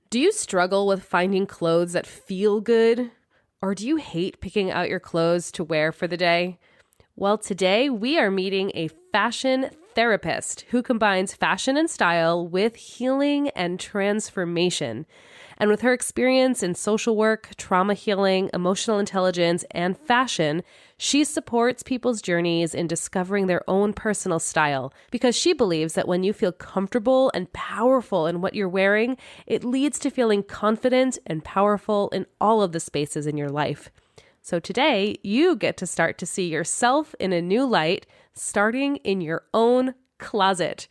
Do you struggle with finding clothes that feel good? Or do you hate picking out your clothes to wear for the day? Well, today we are meeting a fashion therapist who combines fashion and style with healing and transformation. And with her experience in social work, trauma healing, emotional intelligence, and fashion, she supports people's journeys in discovering their own personal style because she believes that when you feel comfortable and powerful in what you're wearing, it leads to feeling confident and powerful in all of the spaces in your life. So today, you get to start to see yourself in a new light, starting in your own closet.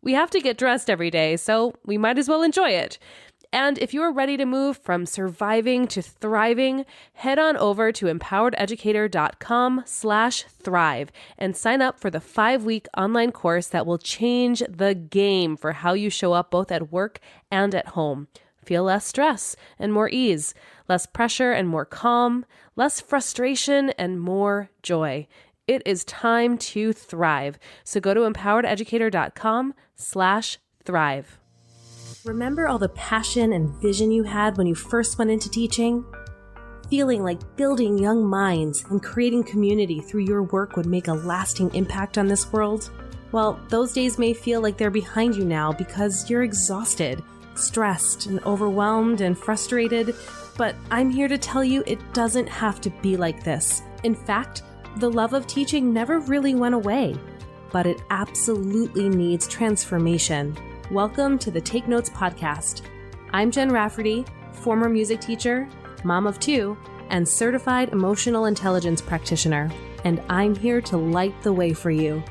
We have to get dressed every day, so we might as well enjoy it. And if you are ready to move from surviving to thriving, head on over to empowerededucator.com/thrive and sign up for the 5-week online course that will change the game for how you show up both at work and at home. Feel less stress and more ease, less pressure and more calm, less frustration and more joy. It is time to thrive. So go to empowerededucator.com/thrive. Remember all the passion and vision you had when you first went into teaching? Feeling like building young minds and creating community through your work would make a lasting impact on this world? Well, those days may feel like they're behind you now because you're exhausted, stressed, and overwhelmed and frustrated, but I'm here to tell you it doesn't have to be like this. In fact, the love of teaching never really went away, but it absolutely needs transformation. Welcome to the Take Notes podcast. I'm Jen Rafferty, former music teacher, mom of 2, and certified emotional intelligence practitioner, and I'm here to light the way for you.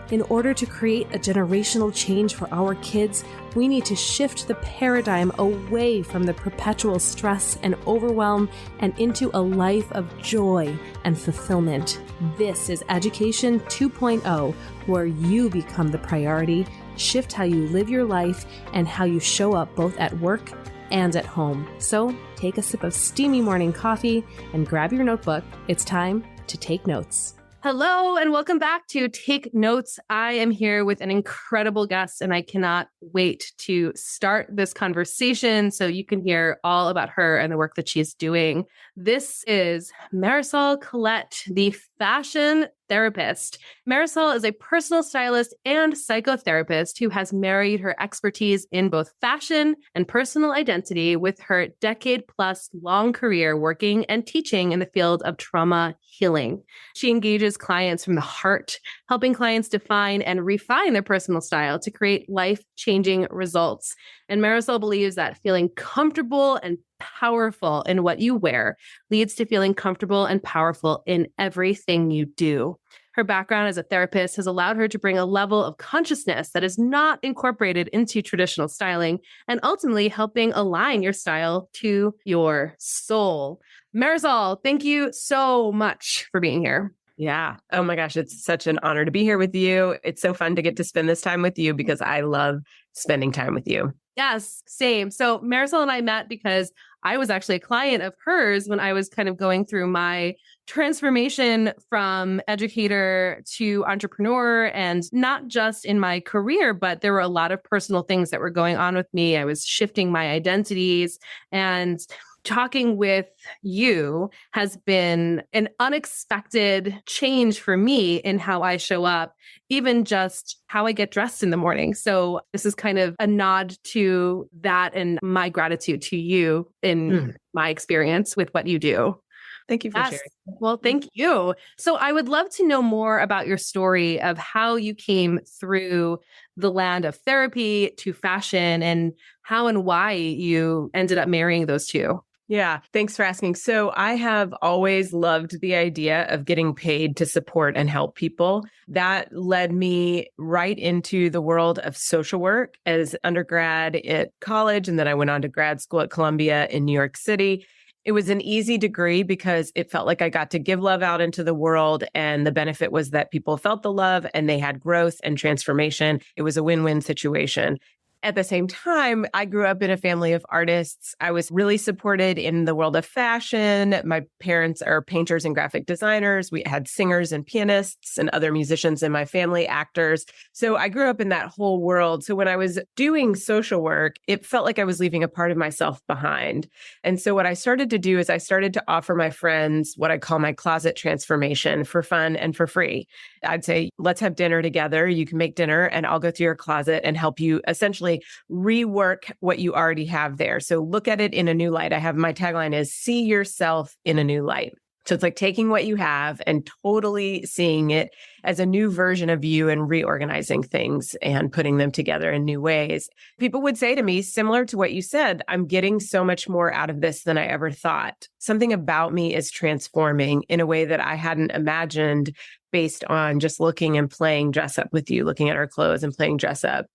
In order to create a generational change for our kids, we need to shift the paradigm away from the perpetual stress and overwhelm and into a life of joy and fulfillment. This is Education 2.0, where you become the priority, shift how you live your life, and how you show up both at work and at home. So take a sip of steamy morning coffee and grab your notebook. It's time to take notes. Hello, and welcome back to Take Notes. I am here with an incredible guest, and I cannot wait to start this conversation so you can hear all about her and the work that she's doing. This is Marisol Colette, the fashion therapist. Marisol is a personal stylist and psychotherapist who has married her expertise in both fashion and personal identity with her decade-plus long career working and teaching in the field of trauma healing. She engages clients from the heart, helping clients define and refine their personal style to create life-changing results. And Marisol believes that feeling comfortable and powerful in what you wear leads to feeling comfortable and powerful in everything you do. Her background as a therapist has allowed her to bring a level of consciousness that is not incorporated into traditional styling and ultimately helping align your style to your soul. Marisol, thank you so much for being here. Yeah. Oh my gosh. It's such an honor to be here with you. It's so fun to get to spend this time with you because I love spending time with you. Yes, same. So Marisol and I met because I was actually a client of hers when I was kind of going through my transformation from educator to entrepreneur, and not just in my career, but there were a lot of personal things that were going on with me. I was shifting my identities, and talking with you has been an unexpected change for me in how I show up, even just how I get dressed in the morning. So this is kind of a nod to that and my gratitude to you in my experience with what you do. Thank you for sharing. Well, thank you. So I would love to know more about your story of how you came through the land of therapy to fashion and how and why you ended up marrying those two. Yeah, thanks for asking. So I have always loved the idea of getting paid to support and help people. That led me right into the world of social work as undergrad at college. And then I went on to grad school at Columbia in New York City. It was an easy degree because it felt like I got to give love out into the world. And the benefit was that people felt the love and they had growth and transformation. It was a win-win situation. At the same time, I grew up in a family of artists. I was really supported in the world of fashion. My parents are painters and graphic designers. We had singers and pianists and other musicians in my family, actors. So I grew up in that whole world. So when I was doing social work, it felt like I was leaving a part of myself behind. And so what I started to do is I started to offer my friends what I call my closet transformation for fun and for free. I'd say, let's have dinner together. You can make dinner and I'll go through your closet and help you essentially rework what you already have there. So look at it in a new light. My tagline is see yourself in a new light. So it's like taking what you have and totally seeing it as a new version of you and reorganizing things and putting them together in new ways. People would say to me, similar to what you said, I'm getting so much more out of this than I ever thought. Something about me is transforming in a way that I hadn't imagined based on just looking and playing dress up with you, looking at our clothes and playing dress up.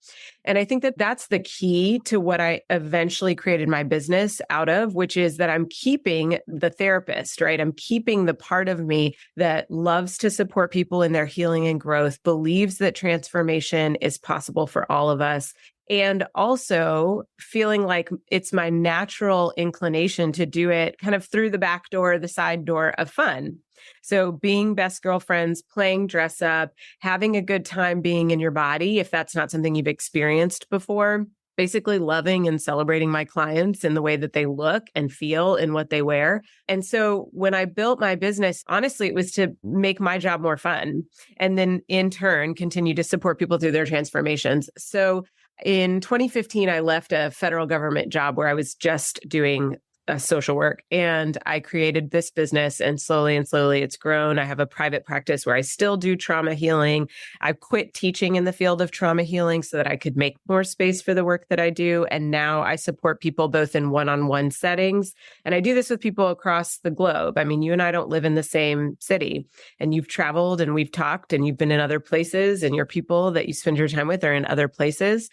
And I think that that's the key to what I eventually created my business out of, which is that I'm keeping the therapist, right? I'm keeping the part of me that loves to support people in their healing and growth, believes that transformation is possible for all of us, and also feeling like it's my natural inclination to do it kind of through the back door, the side door of fun. So being best girlfriends, playing dress up, having a good time being in your body, if that's not something you've experienced before, basically loving and celebrating my clients in the way that they look and feel in what they wear. And so when I built my business, honestly, it was to make my job more fun and then in turn continue to support people through their transformations. So in 2015, I left a federal government job where I was just doing social work. And I created this business and slowly it's grown. I have a private practice where I still do trauma healing. I quit teaching in the field of trauma healing so that I could make more space for the work that I do. And now I support people both in one-on-one settings. And I do this with people across the globe. I mean, you and I don't live in the same city, and you've traveled and we've talked and you've been in other places and your people that you spend your time with are in other places.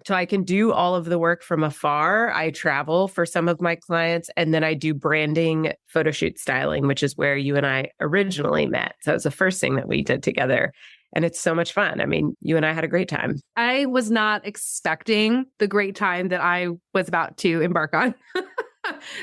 So I can do all of the work from afar. I travel for some of my clients, and then I do branding, photo shoot styling, which is where you and I originally met. So it was the first thing that we did together. And it's so much fun. I mean, you and I had a great time. I was not expecting the great time that I was about to embark on.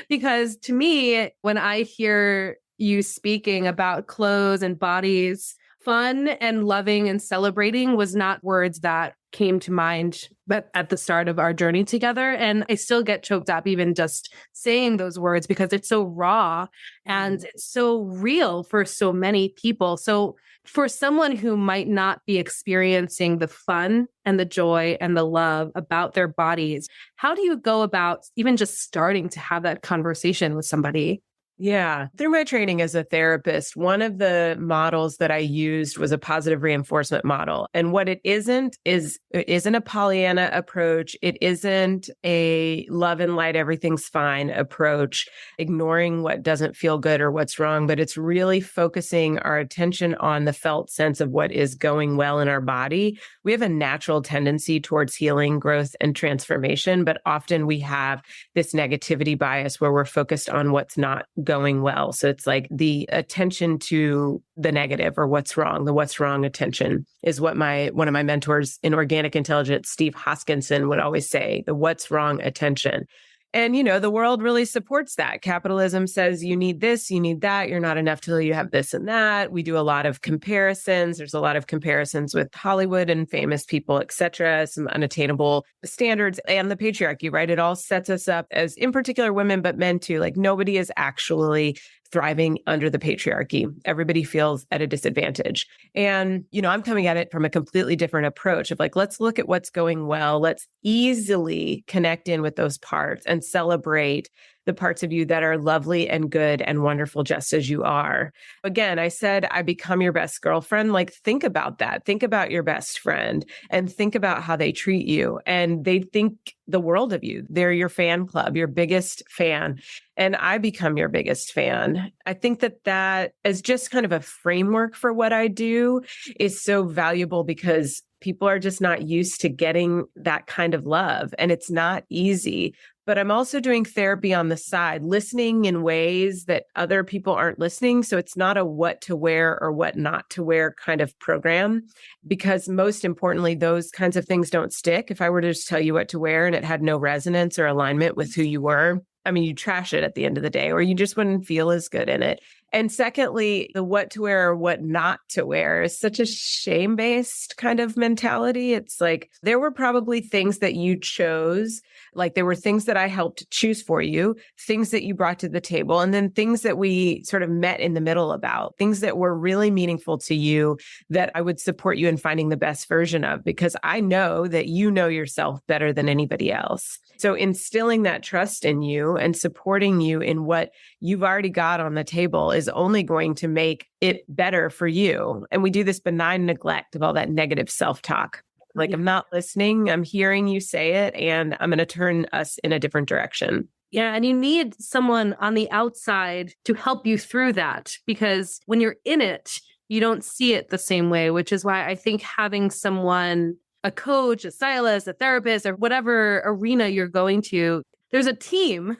Because to me, when I hear you speaking about clothes and bodies, fun and loving and celebrating was not words that came to mind but at the start of our journey together. And I still get choked up even just saying those words because it's so raw and it's so real for so many people. So for someone who might not be experiencing the fun and the joy and the love about their bodies, how do you go about even just starting to have that conversation with somebody? Yeah. Through my training as a therapist, one of the models that I used was a positive reinforcement model. And what it isn't is it isn't a Pollyanna approach. It isn't a love and light, everything's fine approach, ignoring what doesn't feel good or what's wrong, but it's really focusing our attention on the felt sense of what is going well in our body. We have a natural tendency towards healing, growth, and transformation, but often we have this negativity bias where we're focused on what's not going well. So it's like the attention to the negative or what's wrong, the what's wrong attention is what one of my mentors in organic intelligence, Steve Hoskinson, would always say, the what's wrong attention. And, the world really supports that. Capitalism says you need this, you need that. You're not enough till you have this and that. We do a lot of comparisons. There's a lot of comparisons with Hollywood and famous people, et cetera, some unattainable standards and the patriarchy, right? It all sets us up as, in particular, women, but men too. Like nobody is actually thriving under the patriarchy. Everybody feels at a disadvantage. And, I'm coming at it from a completely different approach of like, let's look at what's going well. Let's easily connect in with those parts and celebrate the parts of you that are lovely and good and wonderful just as you are. Again, I said, I become your best girlfriend. Like, think about that. Think about your best friend and think about how they treat you. And they think the world of you. They're your fan club, your biggest fan. And I become your biggest fan. I think that is just kind of a framework for what I do is so valuable because people are just not used to getting that kind of love. And it's not easy. but I'm also doing therapy on the side, listening in ways that other people aren't listening. So it's not a what to wear or what not to wear kind of program, because most importantly, those kinds of things don't stick. If I were to just tell you what to wear and it had no resonance or alignment with who you were, I mean, you trash it at the end of the day, or you just wouldn't feel as good in it. And secondly, the what to wear or what not to wear is such a shame-based kind of mentality. It's like there were probably things that you chose, like there were things that I helped choose for you, things that you brought to the table, and then things that we sort of met in the middle about, things that were really meaningful to you that I would support you in finding the best version of, because I know that you know yourself better than anybody else. So instilling that trust in you and supporting you in what you've already got on the table is only going to make it better for you. And we do this benign neglect of all that negative self-talk. Like, I'm not listening, I'm hearing you say it, and I'm going to turn us in a different direction. Yeah. And you need someone on the outside to help you through that, because when you're in it, you don't see it the same way, which is why I think having someone, a coach, a stylist, a therapist, or whatever arena you're going to, there's a team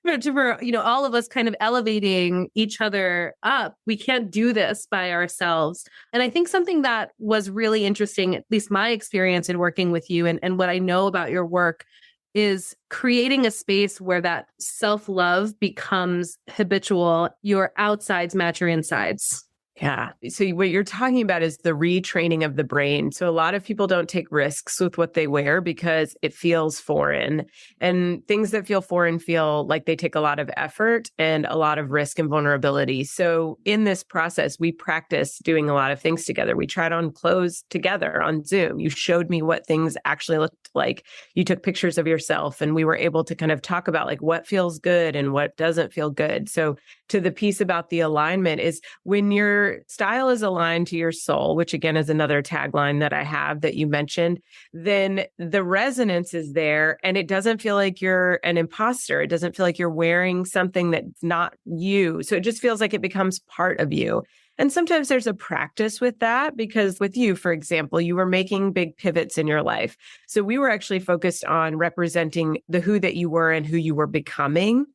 for all of us kind of elevating each other up. We can't do this by ourselves. And I think something that was really interesting, at least my experience in working with you and what I know about your work, is creating a space where that self-love becomes habitual. Your outsides match your insides. Yeah. So what you're talking about is the retraining of the brain. So a lot of people don't take risks with what they wear because it feels foreign, and things that feel foreign feel like they take a lot of effort and a lot of risk and vulnerability. So in this process, we practice doing a lot of things together. We tried on clothes together on Zoom. You showed me what things actually looked like. You took pictures of yourself, and we were able to kind of talk about like what feels good and what doesn't feel good. So to the piece about the alignment is when your style is aligned to your soul, which again is another tagline that I have that you mentioned, then the resonance is there, and it doesn't feel like you're an imposter. It doesn't feel like you're wearing something that's not you. So it just feels like it becomes part of you. And sometimes there's a practice with that, because with you, for example, you were making big pivots in your life. So we were actually focused on representing the who that you were and who you were becoming.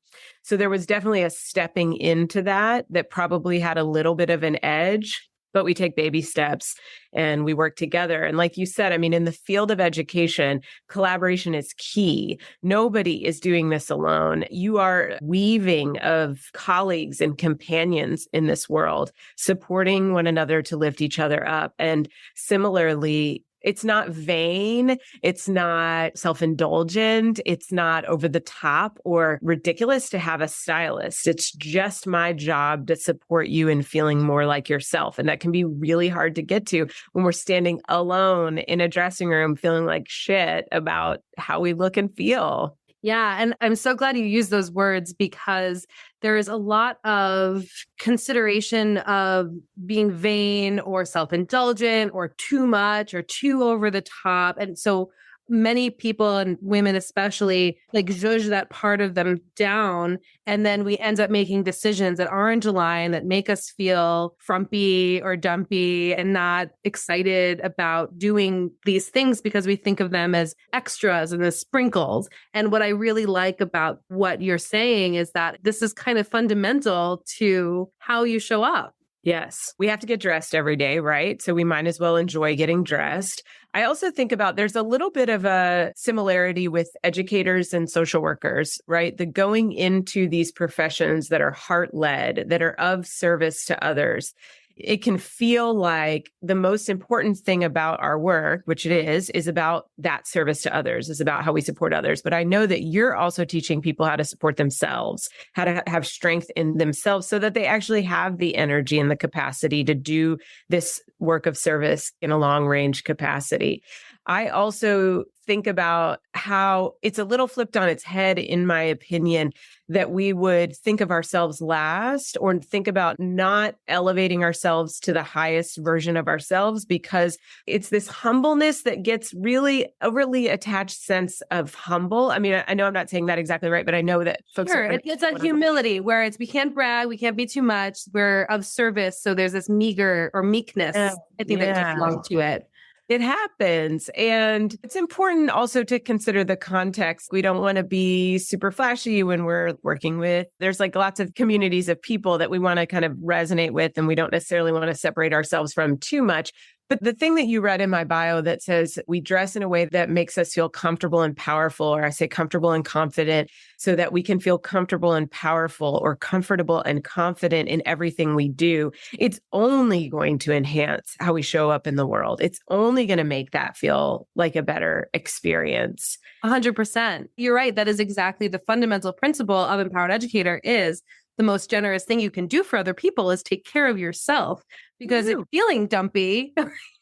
So there was definitely a stepping into that probably had a little bit of an edge, but we take baby steps and we work together. And like you said, I mean, in the field of education, collaboration is key. Nobody is doing this alone. You are weaving of colleagues and companions in this world, supporting one another to lift each other up. And similarly, it's not vain. It's not self-indulgent. It's not over the top or ridiculous to have a stylist. It's just my job to support you in feeling more like yourself. And that can be really hard to get to when we're standing alone in a dressing room, feeling like shit about how we look and feel. Yeah. And I'm so glad you used those words, because there is a lot of consideration of being vain or self-indulgent or too much or too over the top. And so many people, and women especially, like judge that part of them down. And then we end up making decisions that aren't aligned, that make us feel frumpy or dumpy and not excited about doing these things because we think of them as extras and as sprinkles. And what I really like about what you're saying is that this is kind of fundamental to how you show up. Yes, we have to get dressed every day, right? So we might as well enjoy getting dressed. I also think about there's a little bit of a similarity with educators and social workers, right? The going into these professions that are heart-led, that are of service to others. It can feel like the most important thing about our work, which it is about that service to others, is about how we support others. But I know that you're also teaching people how to support themselves, how to have strength in themselves so that they actually have the energy and the capacity to do this work of service in a long range capacity. I also think about how it's a little flipped on its head, in my opinion, that we would think of ourselves last or think about not elevating ourselves to the highest version of ourselves, because it's this humbleness that gets really overly attached sense of humble. I mean, I know I'm not saying that exactly right, but I know that folks it's a humility where we can't brag, we can't be too much, we're of service. So there's this meager or meekness, I think that comes along to it. It happens. And it's important also to consider the context. We don't want to be super flashy when we're working with, there's like lots of communities of people that we want to kind of resonate with, and we don't necessarily want to separate ourselves from too much. But the thing that you read in my bio that says we dress in a way that makes us feel comfortable and powerful, or I say comfortable and confident, so that we can feel comfortable and powerful or comfortable and confident in everything we do, it's only going to enhance how we show up in the world. It's only going to make that feel like a better experience. 100%. You're right. That is exactly the fundamental principle of Empowered Educator is the most generous thing you can do for other people is take care of yourself. Because if you're feeling dumpy,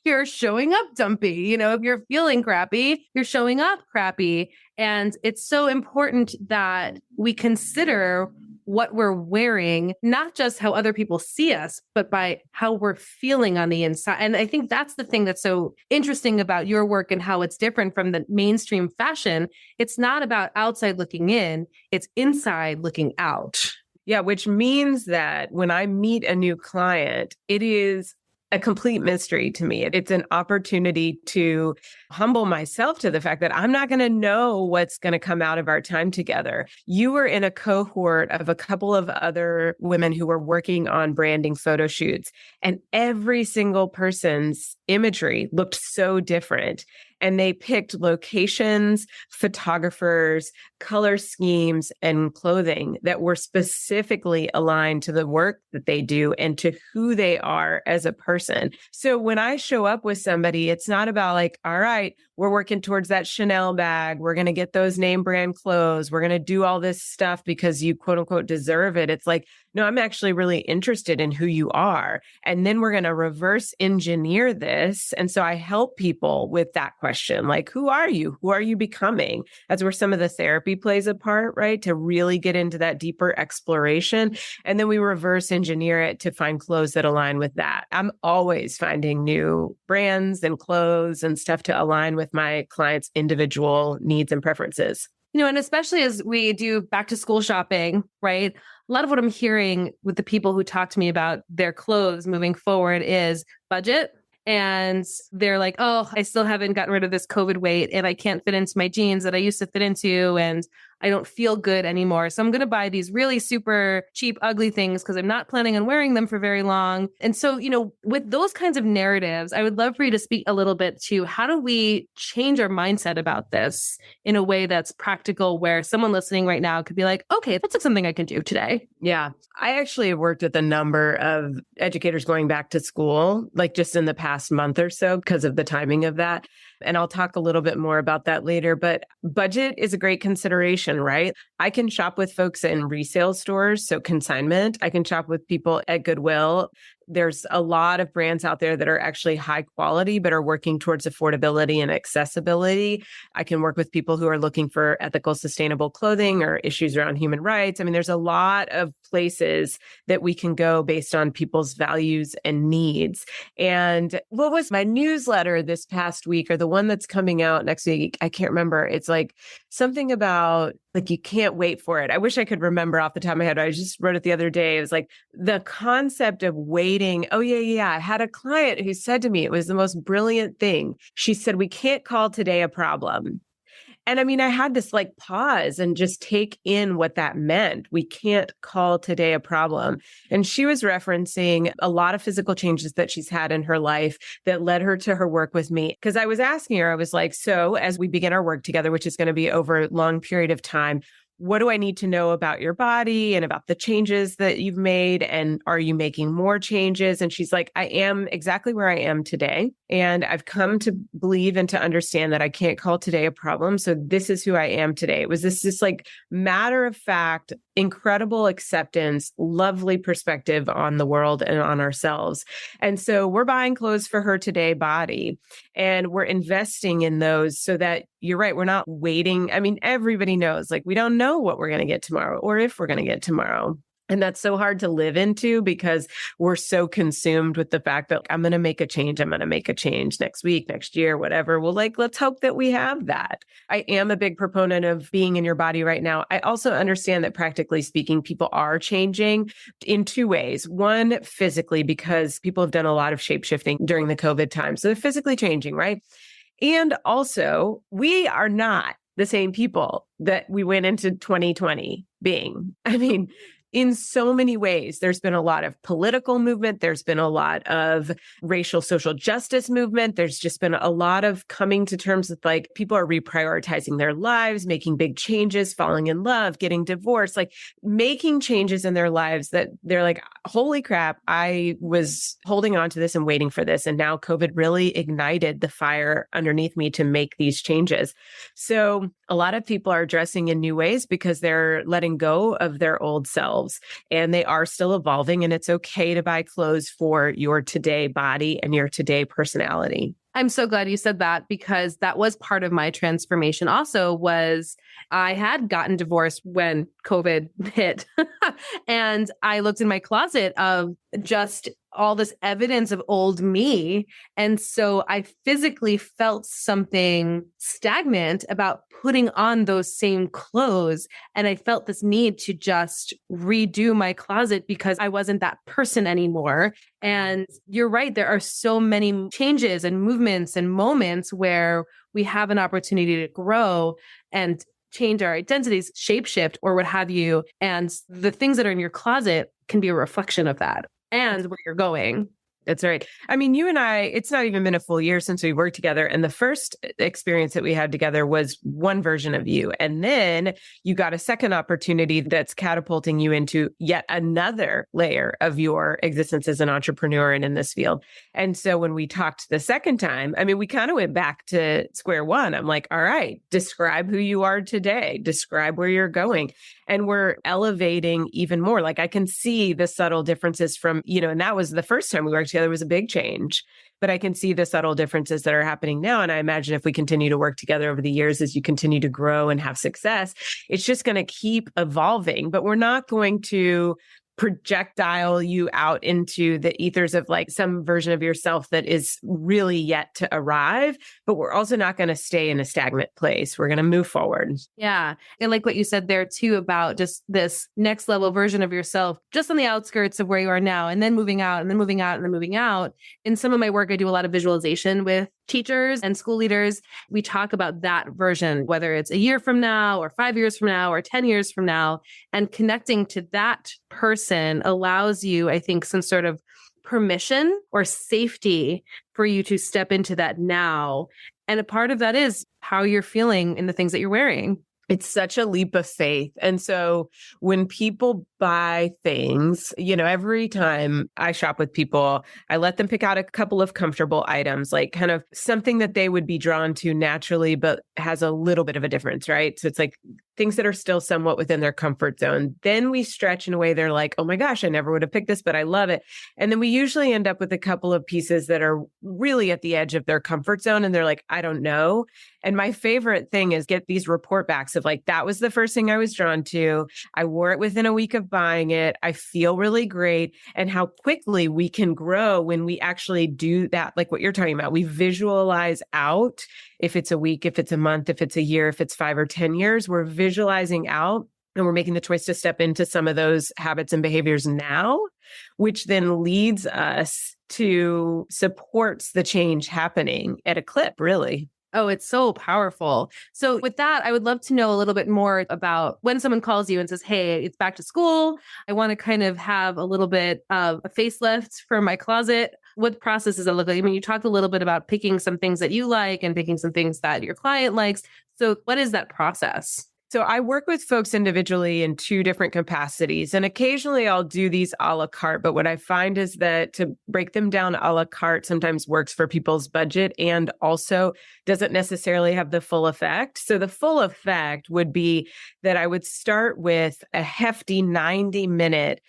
you're showing up dumpy. You know, if you're feeling crappy, you're showing up crappy. And it's so important that we consider what we're wearing, not just how other people see us, but by how we're feeling on the inside. And I think that's the thing that's so interesting about your work and how it's different from the mainstream fashion. It's not about outside looking in, it's inside looking out. Yeah, which means that when I meet a new client, it is a complete mystery to me. It's an opportunity to humble myself to the fact that I'm not going to know what's going to come out of our time together. You were in a cohort of a couple of other women who were working on branding photo shoots, and every single person's imagery looked so different. And they picked locations, photographers, color schemes, and clothing that were specifically aligned to the work that they do and to who they are as a person. So when I show up with somebody, it's not about like, all right, we're working towards that Chanel bag. We're going to get those name brand clothes. We're going to do all this stuff because you quote unquote deserve it. It's like, no, I'm actually really interested in who you are. And then we're going to reverse engineer this. And so I help people with that question, like, who are you? Who are you becoming? That's where some of the therapy plays a part, right? To really get into that deeper exploration. And then we reverse engineer it to find clothes that align with that. I'm always finding new brands and clothes and stuff to align with my clients' individual needs and preferences. You know, and especially as we do back to school shopping, right? A lot of what I'm hearing with the people who talk to me about their clothes moving forward is budget. And they're like, oh, I still haven't gotten rid of this COVID weight and I can't fit into my jeans that I used to fit into. And I don't feel good anymore. So I'm going to buy these really super cheap, ugly things because I'm not planning on wearing them for very long. And so, you know, with those kinds of narratives, I would love for you to speak a little bit to how do we change our mindset about this in a way that's practical, where someone listening right now could be like, okay, that's like something I can do today. Yeah. I actually have worked with a number of educators going back to school, like just in the past month or so because of the timing of that. And I'll talk a little bit more about that later, but budget is a great consideration, right? I can shop with folks in resale stores, so consignment. I can shop with people at Goodwill. There's a lot of brands out there that are actually high quality, but are working towards affordability and accessibility. I can work with people who are looking for ethical, sustainable clothing or issues around human rights. I mean, there's a lot of places that we can go based on people's values and needs. And what was my newsletter this past week, or the one that's coming out next week? I can't remember. It's like something about like, you can't wait for it. I wish I could remember off the top of my head. I just wrote it the other day. It was like the concept of waiting. Oh, yeah. I had a client who said to me, it was the most brilliant thing. She said, we can't call today a problem. And I mean, I had this like pause and just take in what that meant. We can't call today a problem. And she was referencing a lot of physical changes that she's had in her life that led her to her work with me. Because I was asking her, I was like, so as we begin our work together, which is going to be over a long period of time, what do I need to know about your body and about the changes that you've made? And are you making more changes? And she's like, I am exactly where I am today. And I've come to believe and to understand that I can't call today a problem. So this is who I am today. It was this like matter of fact, incredible acceptance, lovely perspective on the world and on ourselves. And so we're buying clothes for her today body, and we're investing in those so that you're right. We're not waiting. I mean, everybody knows, like, we don't know what we're going to get tomorrow or if we're going to get tomorrow. And that's so hard to live into because we're so consumed with the fact that I'm going to make a change. I'm going to make a change next week, next year, whatever. Well, let's hope that we have that. I am a big proponent of being in your body right now. I also understand that practically speaking, people are changing in two ways. One, physically, because people have done a lot of shape shifting during the COVID time. So they're physically changing, right? And also, we are not the same people that we went into 2020 being. I mean, in so many ways, there's been a lot of political movement. There's been a lot of racial social justice movement. There's just been a lot of coming to terms with like people are reprioritizing their lives, making big changes, falling in love, getting divorced, like making changes in their lives that they're like, holy crap, I was holding on to this and waiting for this. And now COVID really ignited the fire underneath me to make these changes. So a lot of people are dressing in new ways because they're letting go of their old selves. And they are still evolving, and it's okay to buy clothes for your today body and your today personality. I'm so glad you said that because that was part of my transformation also was I had gotten divorced when COVID hit. And I looked in my closet of just all this evidence of old me. And so I physically felt something stagnant about putting on those same clothes. And I felt this need to just redo my closet because I wasn't that person anymore. And you're right. There are so many changes and movements and moments where we have an opportunity to grow and change our identities, shapeshift or what have you. And the things that are in your closet can be a reflection of that and where you're going. That's right. I mean, you and I, it's not even been a full year since we worked together. And the first experience that we had together was one version of you. And then you got a second opportunity that's catapulting you into yet another layer of your existence as an entrepreneur and in this field. And so when we talked the second time, I mean, we kind of went back to square one. I'm like, all right, describe who you are today, describe where you're going. And we're elevating even more. Like I can see the subtle differences from, and that was the first time we worked together was a big change, but I can see the subtle differences that are happening now. And I imagine if we continue to work together over the years, as you continue to grow and have success, it's just going to keep evolving, but we're not going to projectile you out into the ethers of like some version of yourself that is really yet to arrive, but we're also not going to stay in a stagnant place. We're going to move forward. Yeah. And like what you said there too, about just this next level version of yourself, just on the outskirts of where you are now, and then moving out and then moving out and then moving out. In some of my work, I do a lot of visualization with teachers and school leaders. We talk about that version, whether it's a year from now or 5 years from now or 10 years from now, and connecting to that person allows you, I think, some sort of permission or safety for you to step into that now. And a part of that is how you're feeling in the things that you're wearing. It's such a leap of faith. And so when people buy things, every time I shop with people, I let them pick out a couple of comfortable items, like kind of something that they would be drawn to naturally, but has a little bit of a difference, right? So it's like things that are still somewhat within their comfort zone. Then we stretch in a way they're like, oh my gosh, I never would have picked this, but I love it. And then we usually end up with a couple of pieces that are really at the edge of their comfort zone. And they're like, I don't know. And my favorite thing is get these report backs of like, that was the first thing I was drawn to. I wore it within a week of buying it. I feel really great. And how quickly we can grow when we actually do that, like what you're talking about. We visualize out if it's a week, if it's a month, if it's a year, if it's 5 or 10 years, we're visualizing out and we're making the choice to step into some of those habits and behaviors now, which then leads us to supports the change happening at a clip, really. Oh, it's so powerful. So with that, I would love to know a little bit more about when someone calls you and says, hey, it's back to school. I want to kind of have a little bit of a facelift for my closet. What process does it look like? I mean, you talked a little bit about picking some things that you like and picking some things that your client likes. So what is that process? So I work with folks individually in 2 different capacities, and occasionally I'll do these a la carte. But what I find is that to break them down a la carte sometimes works for people's budget and also doesn't necessarily have the full effect. So the full effect would be that I would start with a hefty 90-minute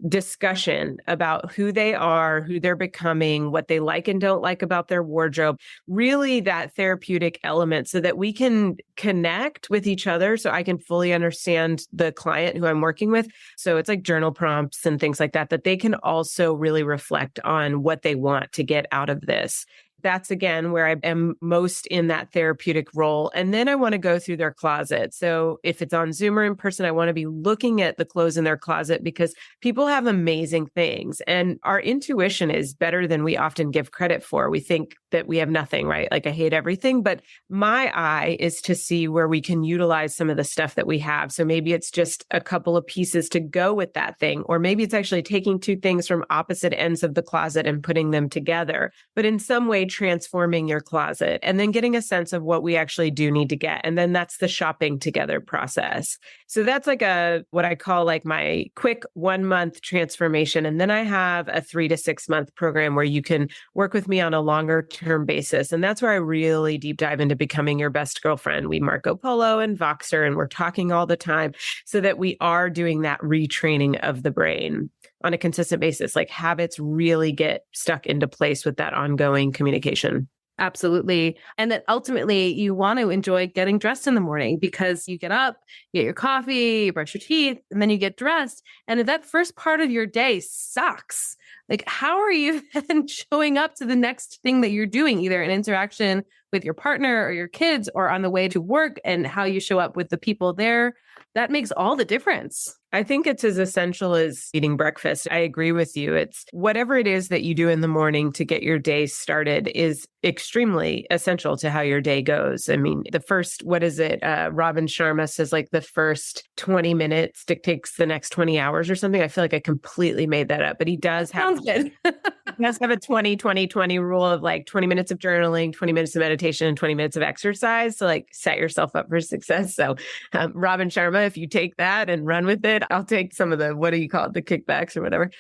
discussion about who they are, who they're becoming, what they like and don't like about their wardrobe, really that therapeutic element so that we can connect with each other. So I can fully understand the client who I'm working with. So it's like journal prompts and things like that, that they can also really reflect on what they want to get out of this. That's again where I am most in that therapeutic role. And then I want to go through their closet. So if it's on Zoom or in person, I want to be looking at the clothes in their closet because people have amazing things. And our intuition is better than we often give credit for. We think that we have nothing, right? Like I hate everything. But my eye is to see where we can utilize some of the stuff that we have. So maybe it's just a couple of pieces to go with that thing. Or maybe it's actually taking two things from opposite ends of the closet and putting them together. But in some way, transforming your closet and then getting a sense of what we actually do need to get. And then that's the shopping together process. So that's like what I call like my quick 1 month transformation. And then I have a 3 to 6 month program where you can work with me on a longer term basis. And that's where I really deep dive into becoming your best girlfriend. We Marco Polo and Voxer, and we're talking all the time so that we are doing that retraining of the brain on a consistent basis, like habits really get stuck into place with that ongoing communication. Absolutely. And that ultimately you want to enjoy getting dressed in the morning because you get up, you get your coffee, you brush your teeth, and then you get dressed. And if that first part of your day sucks, like how are you then showing up to the next thing that you're doing, either an interaction with your partner or your kids or on the way to work, and how you show up with the people there? That makes all the difference. I think it's as essential as eating breakfast. I agree with you. It's whatever it is that you do in the morning to get your day started is extremely essential to how your day goes. I mean, the first, what is it? Robin Sharma says like the first 20 minutes dictates the next 20 hours or something. I feel like I completely made that up, but he does have, Sounds good. he does have a 20-20-20 rule of like 20 minutes of journaling, 20 minutes of meditation, and 20 minutes of exercise. So like set yourself up for success. So Robin Sharma, if you take that and run with it, I'll take some of the, what do you call it? The kickbacks or whatever.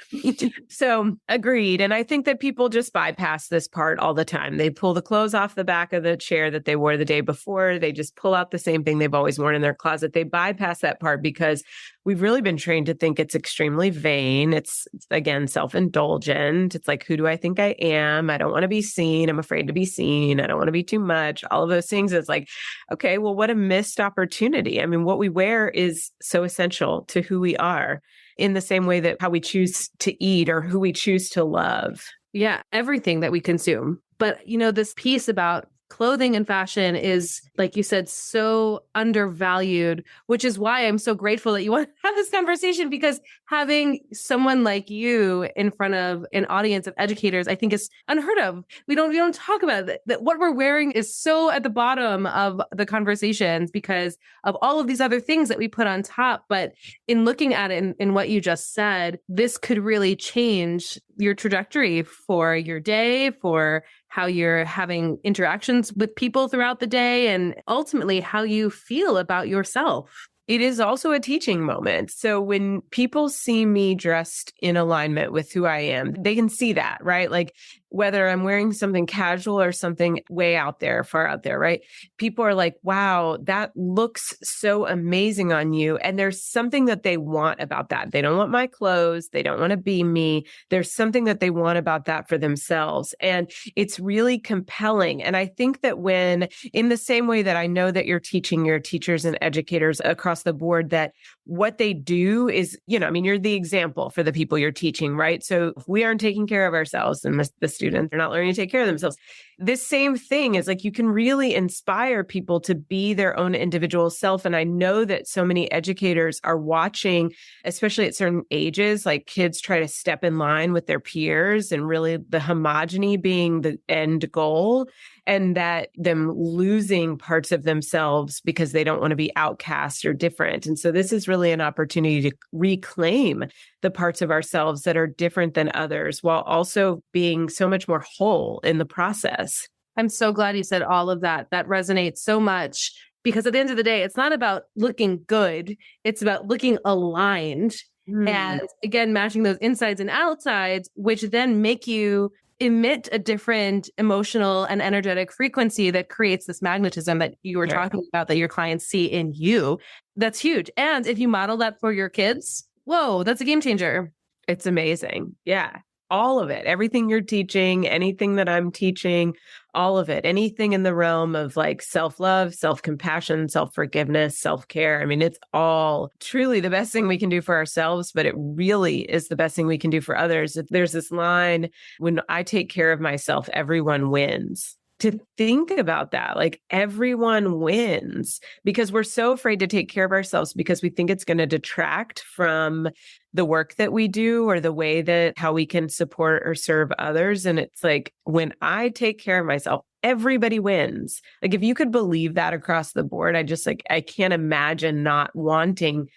So agreed. And I think that people just bypass this part all the time. They pull the clothes off the back of the chair that they wore the day before. They just pull out the same thing they've always worn in their closet. They bypass that part because we've really been trained to think it's extremely vain. It's again, self-indulgent. It's like, who do I think I am? I don't want to be seen. I'm afraid to be seen. I don't want to be too much. All of those things. It's like, okay, well, what a missed opportunity. I mean, what we wear is so essential to who we are, in the same way that how we choose to eat or who we choose to love. Yeah, everything that we consume. But, this piece about clothing and fashion is, like you said, so undervalued, which is why I'm so grateful that you want to have this conversation, because having someone like you in front of an audience of educators, I think is unheard of. We don't talk about it. That what we're wearing is so at the bottom of the conversations because of all of these other things that we put on top. But in looking at it in what you just said, this could really change your trajectory for your day, for how you're having interactions with people throughout the day, and ultimately how you feel about yourself. It is also a teaching moment. So when people see me dressed in alignment with who I am, they can see that, right? Like whether I'm wearing something casual or something way out there, far out there, right? People are like, wow, that looks so amazing on you. And there's something that they want about that. They don't want my clothes. They don't want to be me. There's something that they want about that for themselves. And it's really compelling. And I think that when, in the same way that I know that you're teaching your teachers and educators across the board, that what they do is, you're the example for the people you're teaching, right? So if we aren't taking care of ourselves and the students are not learning to take care of themselves, this same thing is like, you can really inspire people to be their own individual self. And I know that so many educators are watching, especially at certain ages, like kids try to step in line with their peers and really the homogeny being the end goal, and that them losing parts of themselves because they don't want to be outcast or different. And so this is really an opportunity to reclaim the parts of ourselves that are different than others, while also being so much more whole in the process. I'm so glad you said all of that. That resonates so much, because at the end of the day, it's not about looking good. It's about looking aligned. And again, matching those insides and outsides, which then make you emit a different emotional and energetic frequency that creates this magnetism that you were talking about, that your clients see in you. That's huge. And if you model that for your kids, whoa, that's a game changer. It's amazing. Yeah. all of it, everything you're teaching, anything that I'm teaching, all of it, anything in the realm of like self-love, self-compassion, self-forgiveness, self-care. I mean, it's all truly the best thing we can do for ourselves, but it really is the best thing we can do for others. If there's this line, when I take care of myself, everyone wins. To think about that, like everyone wins, because we're so afraid to take care of ourselves because we think it's going to detract from the work that we do or the way that how we can support or serve others. And it's like, when I take care of myself, everybody wins. Like if you could believe that across the board, I can't imagine not wanting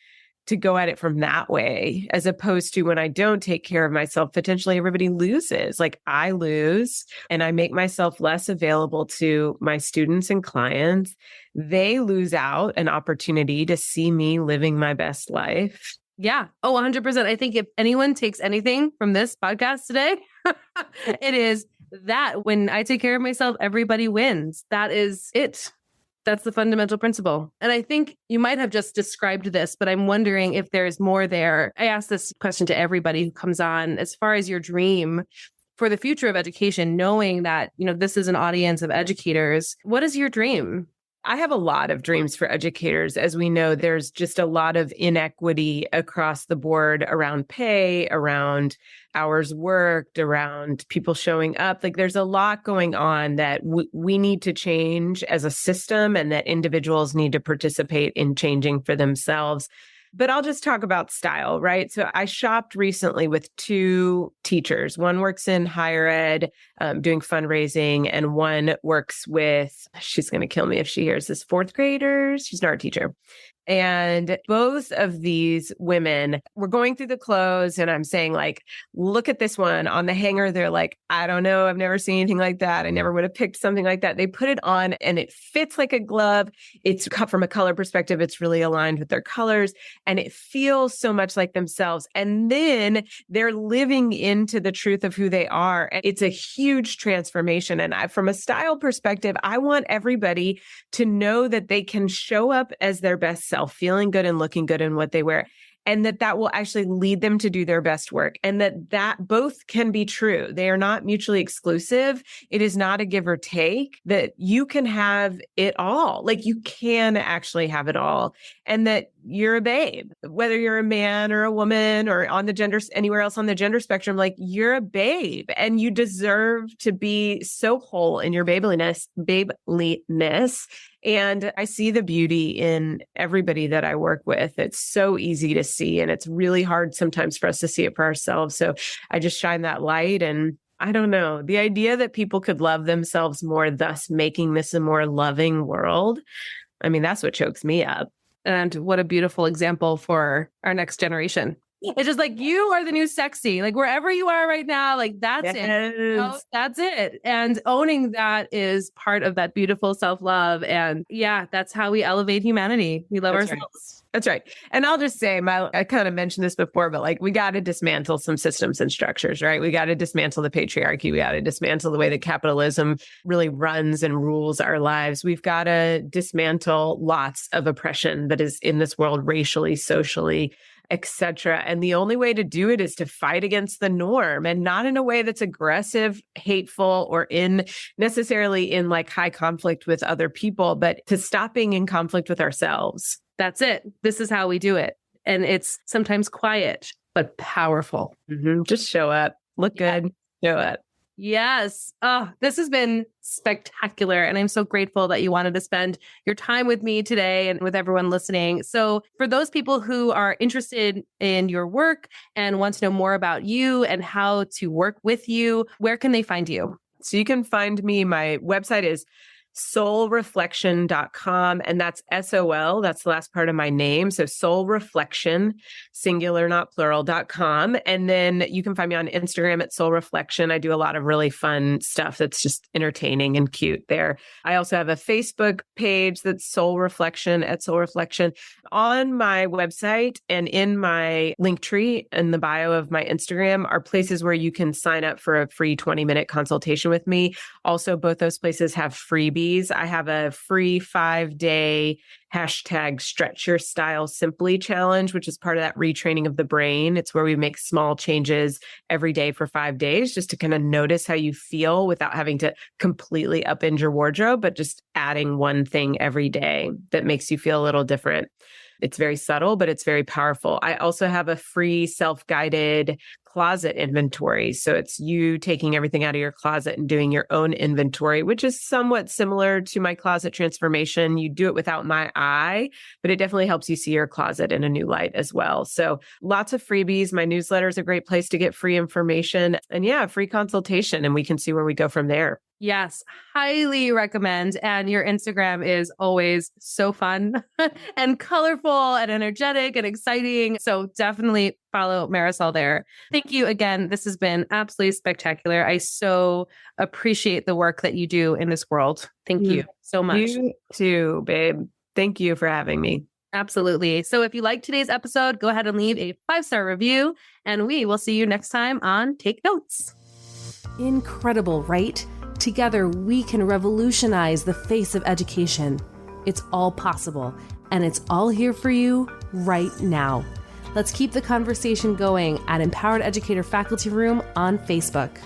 to go at it from that way, as opposed to when I don't take care of myself, potentially everybody loses. Like I lose and I make myself less available to my students and clients. They lose out an opportunity to see me living my best life. Yeah. Oh, 100%. I think if anyone takes anything from this podcast today, it is that when I take care of myself, everybody wins. That is it. That's the fundamental principle. And I think you might have just described this, but I'm wondering if there's more there. I ask this question to everybody who comes on, as far as your dream for the future of education, knowing that, this is an audience of educators. What is your dream? I have a lot of dreams for educators. As we know, there's just a lot of inequity across the board around pay, around hours worked, around people showing up. Like there's a lot going on that we need to change as a system, and that individuals need to participate in changing for themselves. But I'll just talk about style, right? So I shopped recently with two teachers. One works in higher ed, doing fundraising, and one works with, she's going to kill me if she hears this, fourth graders. She's an art teacher. And both of these women were going through the clothes, and I'm saying, like, look at this one on the hanger. They're like, I don't know. I've never seen anything like that. I never would have picked something like that. They put it on and it fits like a glove. It's cut from a color perspective. It's really aligned with their colors, and it feels so much like themselves. And then they're living into the truth of who they are. And it's a huge transformation. And from a style perspective, I want everybody to know that they can show up as their best self, feeling good and looking good in what they wear, and that will actually lead them to do their best work, and that both can be true. They are not mutually exclusive. It is not a give or take, that you can have it all. Like you can actually have it all, and that you're a babe, whether you're a man or a woman or on the gender, anywhere else on the gender spectrum, like you're a babe and you deserve to be so whole in your babeliness. And I see the beauty in everybody that I work with. It's so easy to see, and it's really hard sometimes for us to see it for ourselves. So I just shine that light. And I don't know, the idea that people could love themselves more, thus making this a more loving world. I mean, that's what chokes me up. And what a beautiful example for our next generation. It's just like, you are the new sexy, like wherever you are right now, like that's it. That's it. And owning that is part of that beautiful self-love. And yeah, that's how we elevate humanity. We love ourselves. Right. That's right. And I'll just say, I kind of mentioned this before, but like we got to dismantle some systems and structures, right? We got to dismantle the patriarchy. We got to dismantle the way that capitalism really runs and rules our lives. We've got to dismantle lots of oppression that is in this world, racially, socially, etc. And the only way to do it is to fight against the norm, and not in a way that's aggressive, hateful, or necessarily in like high conflict with other people, but to stop being in conflict with ourselves. That's it. This is how we do it. And it's sometimes quiet, but powerful. Mm-hmm. Just show up, look good, show up. Yes. Oh, this has been spectacular. And I'm so grateful that you wanted to spend your time with me today and with everyone listening. So for those people who are interested in your work and want to know more about you and how to work with you, where can they find you? So you can find me. My website is soulreflection.com. And that's SOL. That's the last part of my name. So Soul Reflection, singular, not plural.com. And then you can find me on Instagram at Soul Reflection. I do a lot of really fun stuff that's just entertaining and cute there. I also have a Facebook page that's Soul Reflection at Soul Reflection. On my website and in my link tree in the bio of my Instagram are places where you can sign up for a free 20-minute consultation with me. Also, both those places have freebies freebies. I have a free 5-day hashtag stretch your style simply challenge, which is part of that retraining of the brain. It's where we make small changes every day for 5 days just to kind of notice how you feel without having to completely upend your wardrobe, but just adding one thing every day that makes you feel a little different. It's very subtle, but it's very powerful. I also have a free self-guided closet inventory. So it's you taking everything out of your closet and doing your own inventory, which is somewhat similar to my closet transformation. You do it without my eye, but it definitely helps you see your closet in a new light as well. So lots of freebies. My newsletter is a great place to get free information and free consultation, and we can see where we go from there. Yes, highly recommend. And your Instagram is always so fun and colorful and energetic and exciting. So definitely follow Marisol there. Thank you again. This has been absolutely spectacular. I so appreciate the work that you do in this world. Thank you so much. You too, babe. Thank you for having me. Absolutely. So if you liked today's episode, go ahead and leave a 5-star review, and we will see you next time on Take Notes. Incredible, right? Together, we can revolutionize the face of education. It's all possible, and it's all here for you right now. Let's keep the conversation going at Empowered Educator Faculty Room on Facebook.